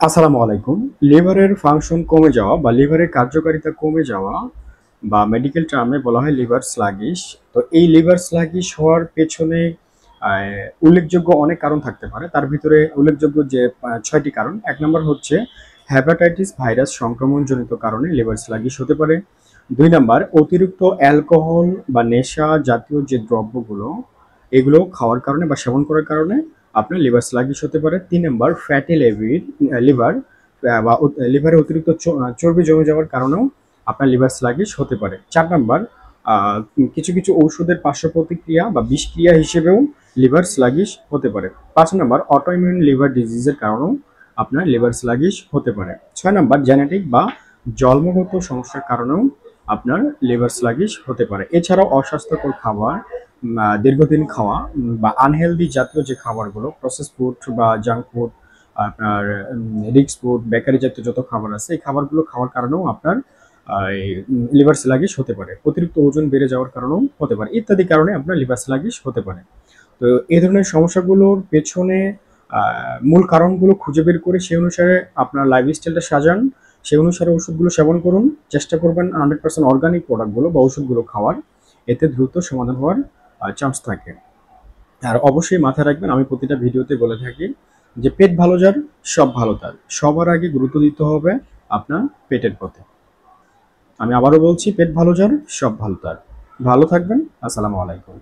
আসসালামু আলাইকুম। লিভারের ফাংশন কমে যাওয়া বা লিভারের কার্যকারিতা কমে যাওয়া বা মেডিকেল টার্মে বলা হয় লিভার স্লাগিশ। তো এই লিভার স্লাগিশ হওয়ার পেছনে উল্লেখযোগ্য অনেক কারণ থাকতে পারে। তার ভিতরে উল্লেখযোগ্য যে ৬টি কারণ। ১ নম্বর হচ্ছে হেপাটাইটিস ভাইরাস সংক্রমণজনিত কারণে লিভার স্লাগিশ হতে পারে। ২ নাম্বার অতিরিক্ত অ্যালকোহল বা নেশা জাতীয় যে দ্রব্যগুলো এগুলো খাওয়ার কারণে বা সেবন করার কারণে আপনার লিভার স্লাগিশ হতে পারে। ৩ নাম্বার ফ্যাটি লিভার বা লিভারে অতিরিক্ত চর্বি জমে যাওয়ার কারণেও আপনার লিভার স্লাগিশ হতে পারে। ৪ নাম্বার কিছু ঔষধের পার্শ্ব প্রতিক্রিয়া বা বিষক্রিয়া হিসেবেও লিভার স্লাগিশ হতে পারে। ৫ নাম্বার অটোইমিউন লিভার ডিজিজের কারণেও আপনার লিভার স্লাগিশ হতে পারে। ৬ নাম্বার জেনেটিক বা জন্মগত সমস্যার কারণেও আপনার লিভার স্লাগিশ হতে পারে। এছাড়াও অস্বাস্থ্যকর খাবার দীর্ঘদিন খাওয়া বা আনহেলদি জাতীয় যে খাবারগুলো প্রসেস ফুড বা জাঙ্ক ফুড আপনার রিক্স ফুড বেকারি জাতীয় যত খাবার আছে এই খাবারগুলো খাওয়ার কারণেও আপনার লিভার স্লাগিশ হতে পারে। অতিরিক্ত ওজন বেড়ে যাওয়ার কারণেও হতে পারে। ইত্যাদি কারণে আপনার লিভার স্লাগিশ হতে পারে। তো এই ধরনের সমস্যাগুলোর পেছনে মূল কারণগুলো খুঁজে বের করে সেই অনুসারে আপনার লাইফস্টাইলটা সাজান, সেই অনুসারে ওষুধগুলো সেবন করুন। চেষ্টা করবেন 100% অর্গানিক প্রোডাক্টগুলো বা ওষুধগুলো খাওয়ার। এতে দ্রুত সমাধান হওয়ার চান্স থাকে। আর অবশ্যই মাথায় রাখবেন আমি প্রতিটা ভিডিওতে বলে থাকি যে পেট ভালো যার সব ভালো তার। সবার আগে গুরুত্ব দিতে হবে আপনার পেটের প্রতি। আমি আবারও বলছি পেট ভালো যার সব ভালো তার। ভালো থাকবেন। আসসালামু আলাইকুম।